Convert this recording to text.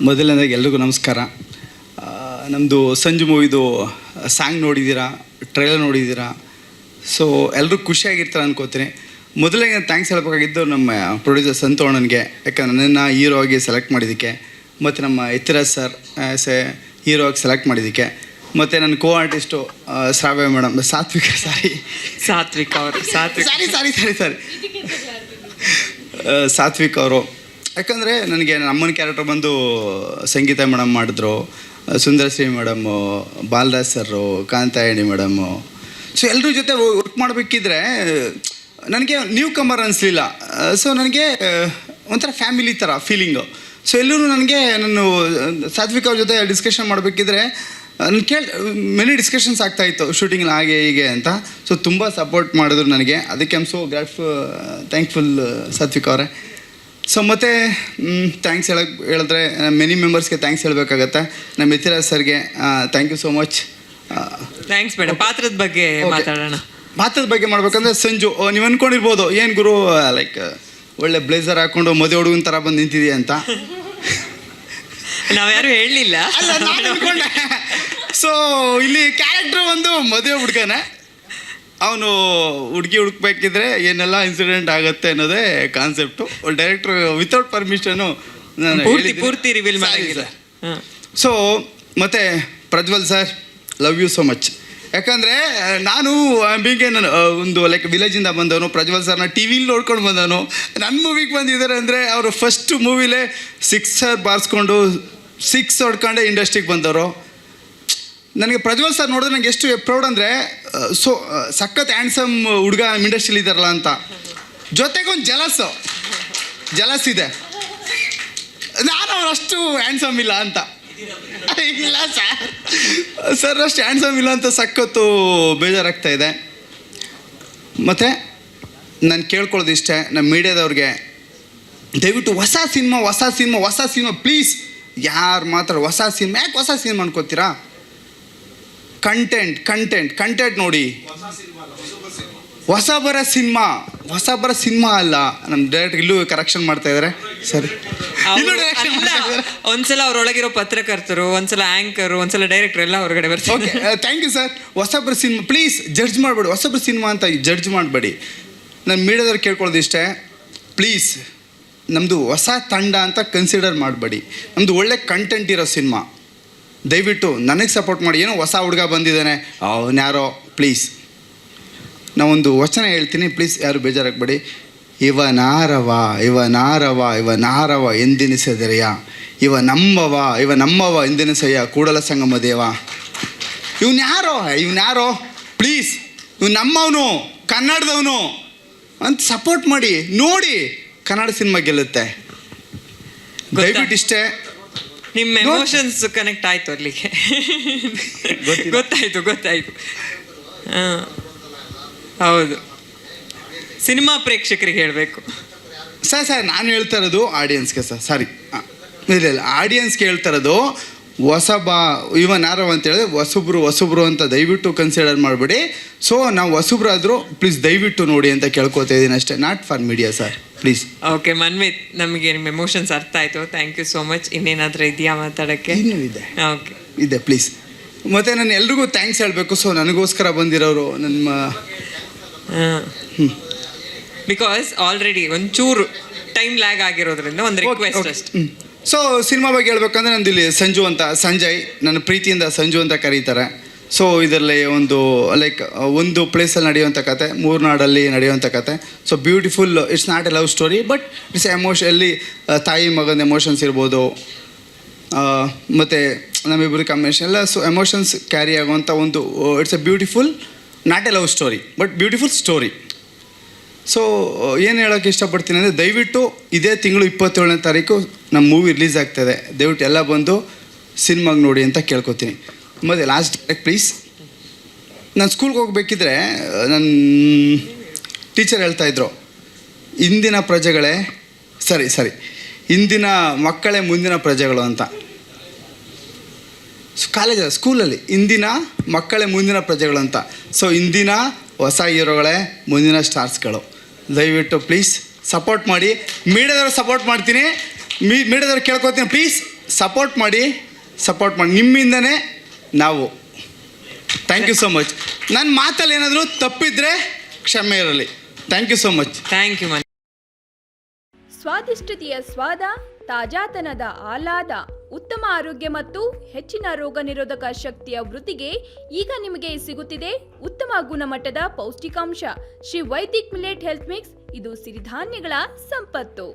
ಮೊದಲನೇದಾಗಿ ಎಲ್ರಿಗೂ ನಮಸ್ಕಾರ. ನಮ್ಮದು ಸಂಜು ಮೂವಿದು ಸಾಂಗ್ ನೋಡಿದ್ದೀರಾ, ಟ್ರೈಲರ್ ನೋಡಿದ್ದೀರಾ. ಸೊ ಎಲ್ಲರೂ ಖುಷಿಯಾಗಿರ್ತಾರೆ ಅನ್ಕೋತೀನಿ. ಮೊದಲಿಗೆ ಥ್ಯಾಂಕ್ಸ್ ಹೇಳಬೇಕಾಗಿದ್ದು ನಮ್ಮ ಪ್ರೊಡ್ಯೂಸರ್ ಸಂತೋಣನಿಗೆ, ಯಾಕಂದರೆ ನನ್ನನ್ನು ಹೀರೋ ಆಗಿ ಸೆಲೆಕ್ಟ್ ಮಾಡಿದ್ದಕ್ಕೆ, ಮತ್ತು ನಮ್ಮ ಯತಿರಾಜ್ ಸರ್ ಹೀರೋ ಆಗಿ ಸೆಲೆಕ್ಟ್ ಮಾಡಿದ್ದಕ್ಕೆ, ಮತ್ತು ನನ್ನ ಕೋ ಆರ್ಟಿಸ್ಟು ಶ್ರಾವ್ಯ ಮೇಡಮ್, ಸಾತ್ವಿಕ್ ಅವರು. ಯಾಕಂದರೆ ನನಗೆ ನಮ್ಮನ ಕ್ಯಾರೆಕ್ಟರ್ ಬಂದು ಸಂಗೀತ ಮೇಡಮ್ ಮಾಡಿದ್ರು, ಸುಂದರಶ್ರೀ ಮೇಡಮ್ಮು, ಬಾಲರಾಜ್ ಸರು, ಕಾಂತಾಯಣಿ ಮೇಡಮ್ಮು. ಸೊ ಎಲ್ಲರ ಜೊತೆ ವರ್ಕ್ ಮಾಡಬೇಕಿದ್ರೆ ನನಗೆ ನ್ಯೂ ಕಮರ್ ಅನಿಸ್ಲಿಲ್ಲ. ಸೊ ನನಗೆ ಒಂಥರ ಫ್ಯಾಮಿಲಿ ಥರ ಫೀಲಿಂಗು. ಸೊ ಎಲ್ಲರೂ ನನಗೆ ನಾನು ಸಾತ್ವಿಕ್ ಅವ್ರ ಜೊತೆ ಡಿಸ್ಕಷನ್ ಮಾಡಬೇಕಿದ್ರೆ ನಾನು ಮೆನಿ ಡಿಸ್ಕಷನ್ಸ್ ಆಗ್ತಾಯಿತ್ತು ಶೂಟಿಂಗಲ್ಲಿ ಹಾಗೆ ಹೀಗೆ ಅಂತ. ಸೊ ತುಂಬ ಸಪೋರ್ಟ್ ಮಾಡಿದ್ರು ನನಗೆ, ಅದಕ್ಕೆ ಐಮ್ ಸೋ ಥ್ಯಾಂಕ್ಫುಲ್ ಸಾತ್ವಿಕ್ ಅವರೇ. ಸೊ ಮತ್ತು ಥ್ಯಾಂಕ್ಸ್ ಹೇಳಿದ್ರೆ ಮೆನಿ ಮೆಂಬರ್ಸ್ಗೆ ಥ್ಯಾಂಕ್ಸ್ ಹೇಳಬೇಕಾಗತ್ತೆ. ನಮ್ಮ ಯತಿರಾಜ್ ಸರ್ಗೆ thank you so much. Thanks madam. ಪಾತ್ರದ ಬಗ್ಗೆ ಮಾತಾಡೋಣ. ಪಾತ್ರದ ಬಗ್ಗೆ ಮಾಡ್ಬೇಕಂದ್ರೆ ಸಂಜು, ನೀವು ಅಂದ್ಕೊಂಡಿರ್ಬೋದು ಏನು ಗುರು ಲೈಕ್ ಒಳ್ಳೆ ಬ್ಲೇಸರ್ ಹಾಕ್ಕೊಂಡು ಮದುವೆ ಹುಡುಗನ ಥರ ಬಂದು ನಿಂತಿದೆಯಾ ಅಂತ. ನಾವ್ಯಾರು ಹೇಳಲಿಲ್ಲ. ಸೊ ಇಲ್ಲಿ ಕ್ಯಾರೆಕ್ಟರ್ ಒಂದು ಮದುವೆ ಹುಡುಗನೇ, ಅವನು ಹುಡುಗಿ ಹುಡುಕ್ಬೇಕಿದ್ರೆ ಏನೆಲ್ಲ ಇನ್ಸಿಡೆಂಟ್ ಆಗುತ್ತೆ ಅನ್ನೋದೇ ಕಾನ್ಸೆಪ್ಟು. ಡೈರೆಕ್ಟ್ರು ವಿತೌಟ್ ಪರ್ಮಿಷನು ನಾನು ಪೂರ್ತಿ ರಿವೀಲ್ ಮಾಡಿಲ್ಲ. ಸೊ ಮತ್ತು Prajwal sir, love you so much. ಯಾಕಂದರೆ ನಾನು ಬೀಗೆ ನಾನು ಒಂದು ಲೈಕ್ ವಿಲೇಜಿಂದ ಬಂದವನು. ಪ್ರಜ್ವಲ್ ಸರ್ನ ಟಿ ವಿಲಿ ನೋಡ್ಕೊಂಡು ಬಂದವನು. ನನ್ನ ಮೂವಿಗೆ ಬಂದಿದ್ದಾರೆ ಅಂದರೆ ಅವರು ಫಸ್ಟ್ ಮೂವಿಲೇ ಸಿಕ್ಸರ್ ಬಾರಿಸ್ಕೊಂಡು 6 ಹೊಡ್ಕೊಂಡೆ ಇಂಡಸ್ಟ್ರಿಗೆ ಬಂದವರು. ನನಗೆ ಪ್ರಜ್ವಲ್ ಸರ್ ನೋಡಿದ್ರೆ ನನಗೆ ಎಷ್ಟು ಪ್ರೌಡ್ ಅಂದರೆ, ಸೊ ಸಖತ್ ಹ್ಯಾಂಡ್ಸಮ್ ಹುಡುಗ ನಮ್ಮ ಇಂಡಸ್ಟ್ರಿಲಿ ಇದ್ದಾರಲ್ಲ ಅಂತ. ಜೊತೆಗೊಂದು ಜಲಸ್ ಇದೆ, ನಾನು ಅವರಷ್ಟು ಹ್ಯಾಂಡ್ಸಮ್ ಇಲ್ಲ ಅಂತ. ಇಲ್ಲ ಸರ್ ಅಷ್ಟು ಹ್ಯಾಂಡ್ಸಮ್ ಇಲ್ಲ ಅಂತ ಸಖತ್ತು ಬೇಜಾರಾಗ್ತಾ ಇದೆ. ಮತ್ತು ನಾನು ಕೇಳ್ಕೊಳ್ಳೋದು ಇಷ್ಟೇ ನಮ್ಮ ಮೀಡಿಯಾದವ್ರಿಗೆ, ದಯವಿಟ್ಟು ಹೊಸ ಸಿನಿಮಾ ಪ್ಲೀಸ್. ಯಾರು ಮಾತಾಡೋ ಹೊಸ ಸಿನಿಮಾ, ಯಾಕೆ ಹೊಸ ಸಿನಿಮಾ ಅನ್ಕೋತೀರಾ? ಕಂಟೆಂಟ್ ನೋಡಿ. ಹೊಸಬರ ಸಿನಿಮಾ ಅಲ್ಲ. ನಮ್ಮ ಡೈರೆಕ್ಟರ್ ಇಲ್ಲೂ ಕರೆಕ್ಷನ್ ಮಾಡ್ತಾ ಇದ್ದಾರೆ. ಸರಿ, ಒಂದ್ಸಲ ಅವ್ರೊಳಗಿರೋ ಪತ್ರಕರ್ತರು, ಒಂದ್ಸಲ ಆ್ಯಂಕರು, ಒಂದ್ಸಲ ಡೈರೆಕ್ಟರ್ ಎಲ್ಲ ಹೊರಗಡೆ ಬರ್ತಾರೆ. Okay, thank you sir. ಹೊಸಬ್ರ ಸಿನಿಮಾ ಪ್ಲೀಸ್ ಜಡ್ಜ್ ಮಾಡಬೇಡಿ, ಹೊಸಬ್ರ ಸಿನಿಮಾ ಅಂತ ಜಡ್ಜ್ ಮಾಡಬೇಡಿ. ನಾನು ಮೀಡಿಯಾದವ್ರು ಕೇಳ್ಕೊಳ್ಳೋದು ಇಷ್ಟೇ, ಪ್ಲೀಸ್ ನಮ್ಮದು ಹೊಸ ತಂಡ ಅಂತ ಕನ್ಸಿಡರ್ ಮಾಡಬೇಡಿ. ನಮ್ಮದು ಒಳ್ಳೆ ಕಂಟೆಂಟ್ ಇರೋ ಸಿನಿಮಾ. ದಯವಿಟ್ಟು ನನಗೆ ಸಪೋರ್ಟ್ ಮಾಡಿ. ಏನೋ ಹೊಸ ಹುಡುಗ ಬಂದಿದ್ದಾನೆ ಅವನ್ಯಾರೋ, ಪ್ಲೀಸ್ ನಾವೊಂದು ವಚನ ಹೇಳ್ತೀನಿ, ಪ್ಲೀಸ್ ಯಾರು ಬೇಜಾರಾಗಬೇಡಿ. ಇವನಾರವ ಎಂದೆನಿಸದೆರೆಯ, ಇವ ನಮ್ಮವ ಎಂದೆನಿಸಯ್ಯ ಕೂಡಲ ಸಂಗಮ ದೇವ. ಇವನ್ಯಾರೋ ಪ್ಲೀಸ್, ಇವ್ ನಮ್ಮವನು, ಕನ್ನಡದವನು ಅಂತ ಸಪೋರ್ಟ್ ಮಾಡಿ. ನೋಡಿ, ಕನ್ನಡ ಸಿನಿಮಾ ಗೆಲ್ಲುತ್ತೆ. ದಯವಿಟ್ಟು ಇಷ್ಟೇ. ನಿಮ್ಮ ಎಮೋಷನ್ಸ್ ಕನೆಕ್ಟ್ ಆಯಿತು ಅಲ್ಲಿಗೆ. ಗೊತ್ತಾಯಿತು. ಹೌದು, ಸಿನಿಮಾ ಪ್ರೇಕ್ಷಕರಿಗೆ ಹೇಳಬೇಕು ಸರ್. ನಾನು ಹೇಳ್ತಾ ಇರೋದು ಆಡಿಯನ್ಸ್ಗೆ ಸಾರಿ ಇಲ್ಲ ಆಡಿಯನ್ಸ್ಗೆ ಹೇಳ್ತಾ ಇರೋದು, ಇವನಾರವ ಅಂತ ಹೇಳಿದ್ರೆ ಹೊಸಬ್ರು ಅಂತ ದಯವಿಟ್ಟು ಕನ್ಸಿಡರ್ ಮಾಡಬೇಡಿ. ಸೊ ನಾವು ಹೊಸಬ್ರಾದರೂ ಪ್ಲೀಸ್ ದಯವಿಟ್ಟು ನೋಡಿ ಅಂತ ಕೇಳ್ಕೊತಾ ಇದ್ದೀನಿ ಅಷ್ಟೇ, not for media sir, please. Okay Manvith, ನಮಗೆ ನಿಮ್ಮ ಎಮೋಷನ್ಸ್ ಅರ್ಥ ಆಯಿತು. Thank you so much. ಇನ್ನೇನಾದರೂ ಇದೆಯಾ ಮಾತಾಡೋಕ್ಕೆ? ಇನ್ನೂ ಇದೆ. ಓಕೆ, ಇದೆ ಪ್ಲೀಸ್. ಮತ್ತು ನಾನು ಎಲ್ರಿಗೂ ಥ್ಯಾಂಕ್ಸ್ ಹೇಳಬೇಕು. ಸೊ ನನಗೋಸ್ಕರ ಬಂದಿರೋರು ನಮ್ಮ ಬಿಕಾಸ್ ಆಲ್ರೆಡಿ ಒಂಚೂರು ಟೈಮ್ ಲ್ಯಾಗ್ ಆಗಿರೋದ್ರಿಂದ ಒಂದು ರಿಕ್ವೆಸ್ಟ್ ಅಷ್ಟೇ. ಸೊ ಸಿನಿಮಾ ಬಗ್ಗೆ ಹೇಳ್ಬೇಕಂದ್ರೆ ನಂದು ಇಲ್ಲಿ ಸಂಜಯ್ ನನ್ನ ಪ್ರೀತಿಯಿಂದ ಸಂಜು ಅಂತ ಕರೀತಾರೆ. ಸೊ ಇದರಲ್ಲಿ ಒಂದು ಪ್ಲೇಸಲ್ಲಿ ನಡೆಯುವಂಥ ಕತೆ, ಮೂರ್ನಾಡಲ್ಲಿ ನಡೆಯುವಂಥ ಕತೆ. So beautiful. It's not A love story, but it's ಎಲ್ಲಿ ತಾಯಿ ಮಗನ ಎಮೋಷನ್ಸ್ ಇರ್ಬೋದು, ಮತ್ತು ನಮ್ಮಿಬ್ಬರು ಕಾಂಬಿನೇಷನ್ ಎಲ್ಲ. ಸೊ ಎಮೋಷನ್ಸ್ ಕ್ಯಾರಿ ಆಗುವಂಥ ಒಂದು it's A beautiful, not A love story but beautiful story. So ಏನು ಹೇಳೋಕ್ಕೆ ಇಷ್ಟಪಡ್ತೀನಿ ಅಂದರೆ, ದಯವಿಟ್ಟು ಇದೇ ತಿಂಗಳು 27ನೇ ತಾರೀಕು ನಮ್ಮ ಮೂವಿ ರಿಲೀಸ್ ಆಗ್ತಾಯಿದೆ. ದಯವಿಟ್ಟು ಎಲ್ಲ ಬಂದು ಸಿನಿಮಾಗೆ ನೋಡಿ ಅಂತ ಕೇಳ್ಕೊತೀನಿ. ಮತ್ತು ಲಾಸ್ಟ್ ಪ್ಲೀಸ್, ನಾನು ಸ್ಕೂಲ್ಗೆ ಹೋಗ್ಬೇಕಿದ್ರೆ ನನ್ನ ಟೀಚರ್ ಹೇಳ್ತಾಯಿದ್ರು, ಇಂದಿನ ಪ್ರಜೆಗಳೇ ಇಂದಿನ ಮಕ್ಕಳೇ ಮುಂದಿನ ಪ್ರಜೆಗಳು ಅಂತ. ಸ್ಕೂಲಲ್ಲಿ ಇಂದಿನ ಮಕ್ಕಳೇ ಮುಂದಿನ ಪ್ರಜೆಗಳು ಅಂತ. ಸೊ ಇಂದಿನ ಹೊಸ ಹೀರೋಗಳೇ ಮುಂದಿನ ಸ್ಟಾರ್ಸ್ಗಳು. ದಯವಿಟ್ಟು ಪ್ಲೀಸ್ ಸಪೋರ್ಟ್ ಮಾಡಿ. ಮೀಡಿಯಾದವ್ರು ಸಪೋರ್ಟ್ ಮಾಡ್ತೀನಿ, ಮೀಡಿಯಾದವ್ರು ಕೇಳ್ಕೊತೀನಿ, ಪ್ಲೀಸ್ ಸಪೋರ್ಟ್ ಮಾಡಿ ನಿಮ್ಮಿಂದನೇ ನಾವು. Thank you so much. ನನ್ನ ಮಾತಲ್ಲಿ ಏನಾದರೂ ತಪ್ಪಿದ್ರೆ ಕ್ಷಮೆ ಇರಲಿ. Thank you so much. Thank you man. ಸ್ವಾದಿಷ್ಟತೆಯ ಸ್ವಾದ, ತಾಜಾತನದ ಆಹ್ಲಾದ, ಉತ್ತಮ ಆರೋಗ್ಯ ಮತ್ತು ಹೆಚ್ಚಿನ ರೋಗ ನಿರೋಧಕ ಶಕ್ತಿಯ ವೃದ್ಧಿಗೆ ಈಗ ನಿಮಗೆ ಸಿಗುತ್ತಿದೆ ಉತ್ತಮ ಗುಣಮಟ್ಟದ ಪೌಷ್ಟಿಕಾಂಶ. Shri Vaidik millet health mix. ಇದು ಸಿರಿಧಾನ್ಯಗಳ ಸಂಪತ್ತು.